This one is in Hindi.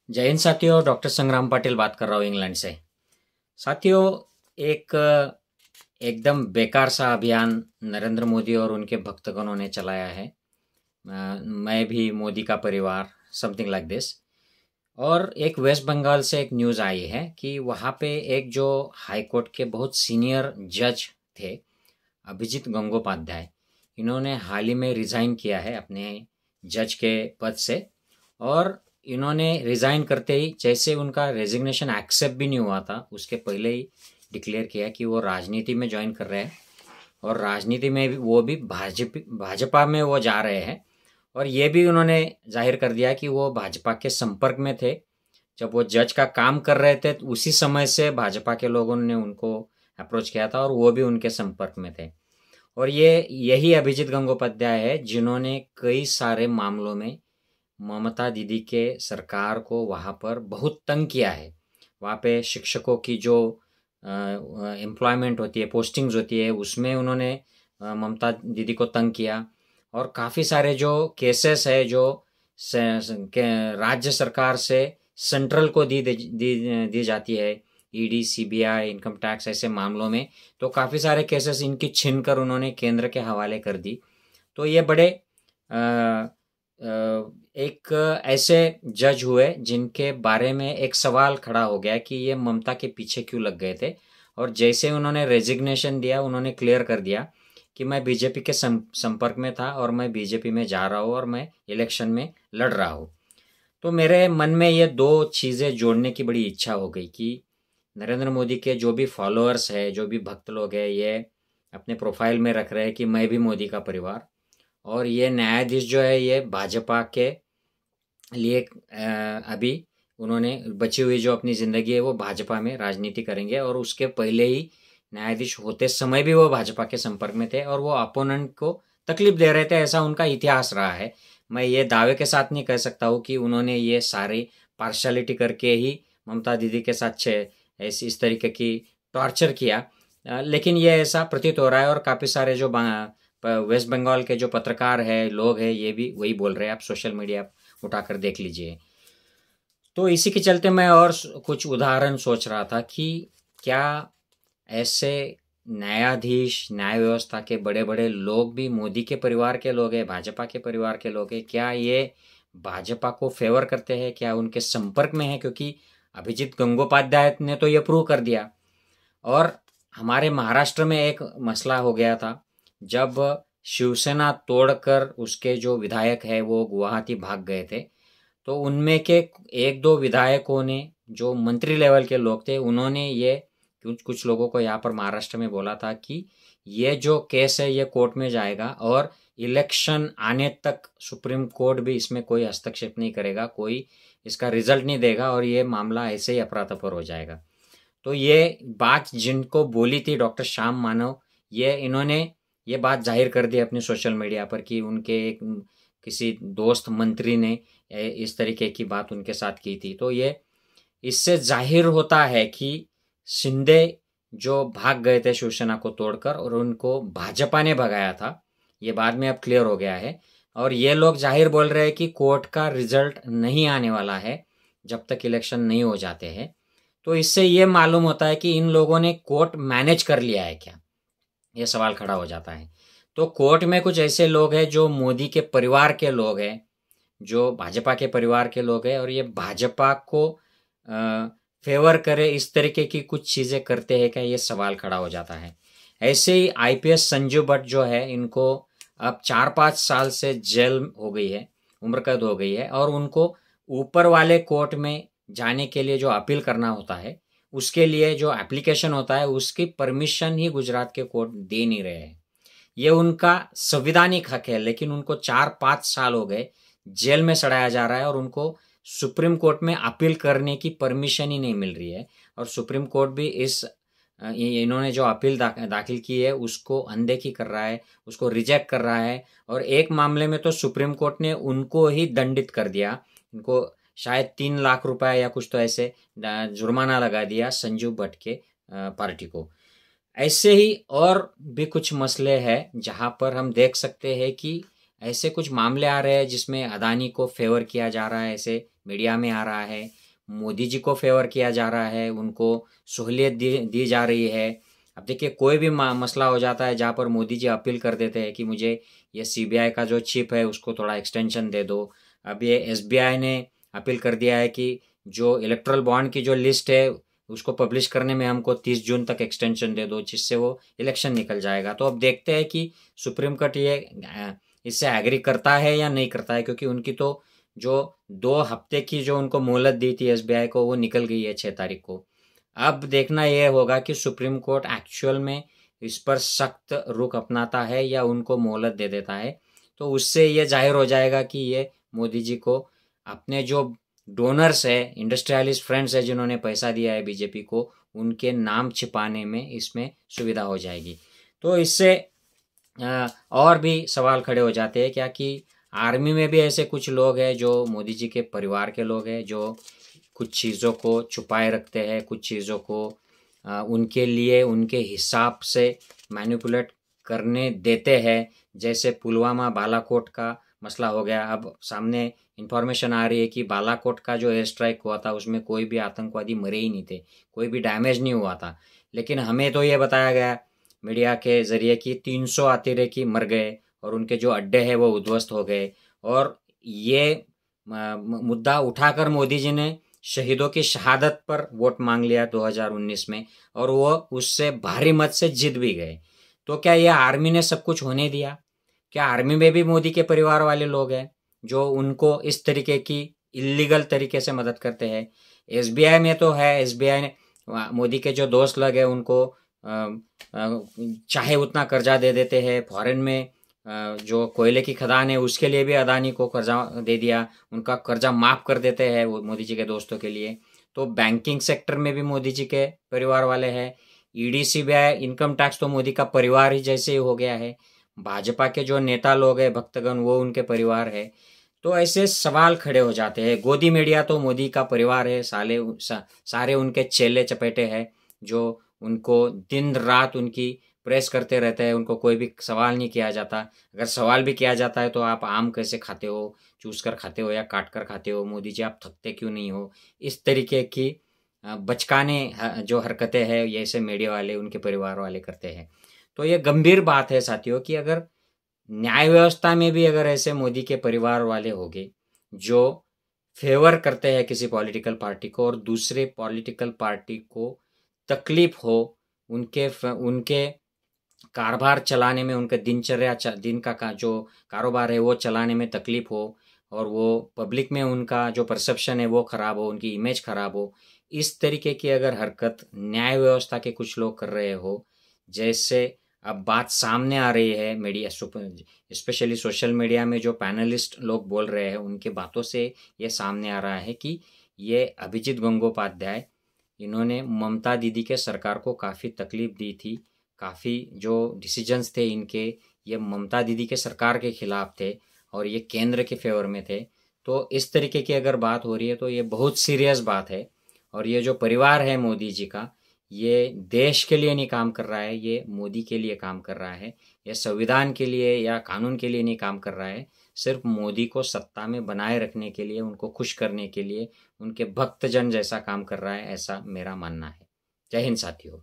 जय हिंद साथियों, डॉक्टर संग्राम पाटिल बात कर रहा हूँ इंग्लैंड से। साथियों, एक एकदम बेकार सा अभियान नरेंद्र मोदी और उनके भक्तगणों ने चलाया है। मैं भी मोदी का परिवार, समथिंग लाइक दिस। और एक वेस्ट बंगाल से एक न्यूज़ आई है कि वहाँ पे एक जो हाई कोर्ट के बहुत सीनियर जज थे, अभिजीत गंगोपाध्याय, इन्होंने हाल ही में रिज़ाइन किया है अपने जज के पद से। और इन्होंने रिज़ाइन करते ही, जैसे उनका रेजिग्नेशन एक्सेप्ट भी नहीं हुआ था, उसके पहले ही डिक्लेयर किया कि वो राजनीति में ज्वाइन कर रहे हैं। और राजनीति में भी वो भी भाजपा में वो जा रहे हैं। और ये भी उन्होंने जाहिर कर दिया कि वो भाजपा के संपर्क में थे। जब वो जज का काम कर रहे थे तो उसी समय से भाजपा के लोगों ने उनको अप्रोच किया था और वो भी उनके संपर्क में थे। और यही अभिजीत गंगोपाध्याय है जिन्होंने कई सारे मामलों में ममता दीदी के सरकार को वहाँ पर बहुत तंग किया है। वहाँ पे शिक्षकों की जो एम्प्लॉयमेंट होती है, पोस्टिंग्स होती है, उसमें उन्होंने ममता दीदी को तंग किया। और काफ़ी सारे जो केसेस है जो राज्य सरकार से सेंट्रल को दी जाती है, ईडी, सीबीआई, इनकम टैक्स, ऐसे मामलों में तो काफ़ी सारे केसेस इनकी छीन कर उन्होंने केंद्र के हवाले कर दी। तो ये बड़े एक ऐसे जज हुए जिनके बारे में एक सवाल खड़ा हो गया कि ये ममता के पीछे क्यों लग गए थे। और जैसे उन्होंने रेजिग्नेशन दिया, उन्होंने क्लियर कर दिया कि मैं बीजेपी के संपर्क में था और मैं बीजेपी में जा रहा हूँ और मैं इलेक्शन में लड़ रहा हूँ। तो मेरे मन में ये दो चीज़ें जोड़ने की बड़ी इच्छा हो गई कि नरेंद्र मोदी के जो भी फॉलोअर्स है, जो भी भक्त लोग हैं, ये अपने प्रोफाइल में रख रहे हैं कि मैं भी मोदी का परिवार। और ये न्यायाधीश जो है ये भाजपा के लिए अभी उन्होंने बची हुई जो अपनी ज़िंदगी है वो भाजपा में राजनीति करेंगे। और उसके पहले ही न्यायाधीश होते समय भी वो भाजपा के संपर्क में थे और वो अपोनेंट को तकलीफ दे रहे थे, ऐसा उनका इतिहास रहा है। मैं ये दावे के साथ नहीं कह सकता हूँ कि उन्होंने ये सारी पार्शलिटी करके ही ममता दीदी के साथ इस तरीके की टॉर्चर किया। लेकिन ये ऐसा प्रतीत हो रहा है। और काफ़ी सारे जो वेस्ट बंगाल के जो पत्रकार है, लोग हैं, ये भी वही बोल रहे हैं। आप सोशल मीडिया उठाकर देख लीजिए। तो इसी के चलते मैं और कुछ उदाहरण सोच रहा था कि क्या ऐसे न्यायाधीश, न्याय व्यवस्था के बड़े बड़े लोग भी मोदी के परिवार के लोग हैं, भाजपा के परिवार के लोग हैं? क्या ये भाजपा को फेवर करते हैं? क्या उनके संपर्क में है? क्योंकि अभिजीत गंगोपाध्याय ने तो ये प्रूव कर दिया। और हमारे महाराष्ट्र में एक मसला हो गया था जब शिवसेना तोड़कर उसके जो विधायक है वो गुवाहाटी भाग गए थे। तो उनमें के एक दो विधायकों ने, जो मंत्री लेवल के लोग थे, उन्होंने ये कुछ लोगों को यहाँ पर महाराष्ट्र में बोला था कि ये जो केस है ये कोर्ट में जाएगा और इलेक्शन आने तक सुप्रीम कोर्ट भी इसमें कोई हस्तक्षेप नहीं करेगा, कोई इसका रिजल्ट नहीं देगा और ये मामला ऐसे ही अफरा-तफर हो जाएगा। तो ये बात जिनको बोली थी डॉक्टर श्याम मानव, इन्होंने ये बात जाहिर कर दी अपनी सोशल मीडिया पर कि उनके एक किसी दोस्त मंत्री ने इस तरीके की बात उनके साथ की थी। तो ये इससे जाहिर होता है कि शिंदे जो भाग गए थे शिवसेना को तोड़कर और उनको भाजपा ने भगाया था, ये बाद में अब क्लियर हो गया है। और ये लोग जाहिर बोल रहे हैं कि कोर्ट का रिजल्ट नहीं आने वाला है जब तक इलेक्शन नहीं हो जाते हैं। तो इससे ये मालूम होता है कि इन लोगों ने कोर्ट मैनेज कर लिया है क्या, ये सवाल खड़ा हो जाता है। तो कोर्ट में कुछ ऐसे लोग हैं जो मोदी के परिवार के लोग हैं, जो भाजपा के परिवार के लोग हैं और ये भाजपा को फेवर करे इस तरीके की कुछ चीज़ें करते हैं क्या, ये सवाल खड़ा हो जाता है। ऐसे ही आईपीएस संजू भट्ट जो है, इनको अब 4-5 साल से जेल हो गई है, उम्र कैद हो गई है। और उनको ऊपर वाले कोर्ट में जाने के लिए जो अपील करना होता है, उसके लिए जो एप्लीकेशन होता है, उसकी परमिशन ही गुजरात के कोर्ट दे नहीं रहे हैं। ये उनका संविधानिक हक है, लेकिन उनको 4-5 साल हो गए जेल में सड़ाया जा रहा है और उनको सुप्रीम कोर्ट में अपील करने की परमिशन ही नहीं मिल रही है। और सुप्रीम कोर्ट भी इन्होंने जो अपील दाखिल की है उसको अनदेखी कर रहा है, उसको रिजेक्ट कर रहा है। और एक मामले में तो सुप्रीम कोर्ट ने उनको ही दंडित कर दिया, उनको शायद 3 लाख रुपए या कुछ तो ऐसे जुर्माना लगा दिया संजू भट्ट के पार्टी को। ऐसे ही और भी कुछ मसले हैं जहां पर हम देख सकते हैं कि ऐसे कुछ मामले आ रहे हैं जिसमें अदानी को फेवर किया जा रहा है, ऐसे मीडिया में आ रहा है, मोदी जी को फेवर किया जा रहा है, उनको सहूलियत दी जा रही है। अब देखिए कोई भी मसला हो जाता है जहाँ पर मोदी जी अपील कर देते हैं कि मुझे ये सीबीआई का जो चीफ है उसको थोड़ा एक्सटेंशन दे दो। अब ये एसबीआई ने अपील कर दिया है कि जो इलेक्ट्रल बॉन्ड की जो लिस्ट है उसको पब्लिश करने में हमको 30 जून तक एक्सटेंशन दे दो, जिससे वो इलेक्शन निकल जाएगा। तो अब देखते हैं कि सुप्रीम कोर्ट ये इससे एग्री करता है या नहीं करता है, क्योंकि उनकी तो जो 2 हफ्ते की जो उनको मोहलत दी थी एसबीआई को वो निकल गई है 6 तारीख को। अब देखना यह होगा कि सुप्रीम कोर्ट एक्चुअल में इस पर सख्त रुख अपनाता है या उनको मोहलत दे देता है। तो उससे ये जाहिर हो जाएगा कि ये मोदी जी को अपने जो डोनर्स है, इंडस्ट्रियलिस्ट फ्रेंड्स है जिन्होंने पैसा दिया है बीजेपी को, उनके नाम छिपाने में इसमें सुविधा हो जाएगी। तो इससे और भी सवाल खड़े हो जाते हैं क्या कि आर्मी में भी ऐसे कुछ लोग हैं जो मोदी जी के परिवार के लोग हैं, जो कुछ चीज़ों को छुपाए रखते हैं, कुछ चीज़ों को उनके लिए उनके हिसाब से मैनिपुलेट करने देते हैं। जैसे पुलवामा बालाकोट का मसला हो गया, अब सामने इन्फॉर्मेशन आ रही है कि बालाकोट का जो एयर स्ट्राइक हुआ था उसमें कोई भी आतंकवादी मरे ही नहीं थे, कोई भी डैमेज नहीं हुआ था। लेकिन हमें तो ये बताया गया मीडिया के ज़रिए कि 300 अतिरेकी मर गए और उनके जो अड्डे हैं वो उद्ध्वस्त हो गए। और ये मुद्दा उठाकर मोदी जी ने शहीदों की शहादत पर वोट मांग लिया 2019 में, और वो उससे भारी मत से जीत भी गए। तो क्या ये आर्मी ने सब कुछ होने दिया? क्या आर्मी में भी मोदी के परिवार वाले लोग हैं जो उनको इस तरीके की इलीगल तरीके से मदद करते हैं? एसबीआई में तो है, एसबीआई ने मोदी के जो दोस्त लोग हैं उनको चाहे उतना कर्जा दे देते हैं। फॉरेन में जो कोयले की खदान है उसके लिए भी अदानी को कर्जा दे दिया, उनका कर्जा माफ़ कर देते हैं वो मोदी जी के दोस्तों के लिए। तो बैंकिंग सेक्टर में भी मोदी जी के परिवार वाले हैं। ईडी सीबीआई इनकम टैक्स तो मोदी का परिवार ही जैसे ही हो गया है। भाजपा के जो नेता लोग हैं भक्तगण वो उनके परिवार है। तो ऐसे सवाल खड़े हो जाते हैं। गोदी मीडिया तो मोदी का परिवार है, सारे उनके चेले चपेटे हैं जो उनको दिन रात उनकी प्रेस करते रहते हैं, उनको कोई भी सवाल नहीं किया जाता। अगर सवाल भी किया जाता है तो आप आम कैसे खाते हो, चूस कर खाते हो या काट कर खाते हो, मोदी जी आप थकते क्यों नहीं हो? इस तरीके की बचकाने जो हरकतें हैं ये ऐसे मीडिया वाले उनके परिवार वाले करते हैं। तो ये गंभीर बात है साथियों कि अगर न्याय व्यवस्था में भी अगर ऐसे मोदी के परिवार वाले होंगे जो फेवर करते हैं किसी पॉलिटिकल पार्टी को और दूसरे पॉलिटिकल पार्टी को तकलीफ हो, उनके कारोबार चलाने में, उनके दिनचर्या दिन का जो कारोबार है वो चलाने में तकलीफ हो, और वो पब्लिक में उनका जो परसेप्शन है वो ख़राब हो, उनकी इमेज ख़राब हो, इस तरीके की अगर हरकत न्याय व्यवस्था के कुछ लोग कर रहे हो, जैसे अब बात सामने आ रही है मीडिया स्पेशली सोशल मीडिया में जो पैनलिस्ट लोग बोल रहे हैं उनकी बातों से ये सामने आ रहा है कि ये अभिजीत गंगोपाध्याय, इन्होंने ममता दीदी के सरकार को काफ़ी तकलीफ दी थी। काफ़ी जो डिसीजंस थे इनके ये ममता दीदी के सरकार के खिलाफ थे और ये केंद्र के फेवर में थे। तो इस तरीके की अगर बात हो रही है तो ये बहुत सीरियस बात है। और ये जो परिवार है मोदी जी का, ये देश के लिए नहीं काम कर रहा है, ये मोदी के लिए काम कर रहा है। ये संविधान के लिए या कानून के लिए नहीं काम कर रहा है, सिर्फ मोदी को सत्ता में बनाए रखने के लिए, उनको खुश करने के लिए, उनके भक्तजन जैसा काम कर रहा है, ऐसा मेरा मानना है। जय हिंद साथियों।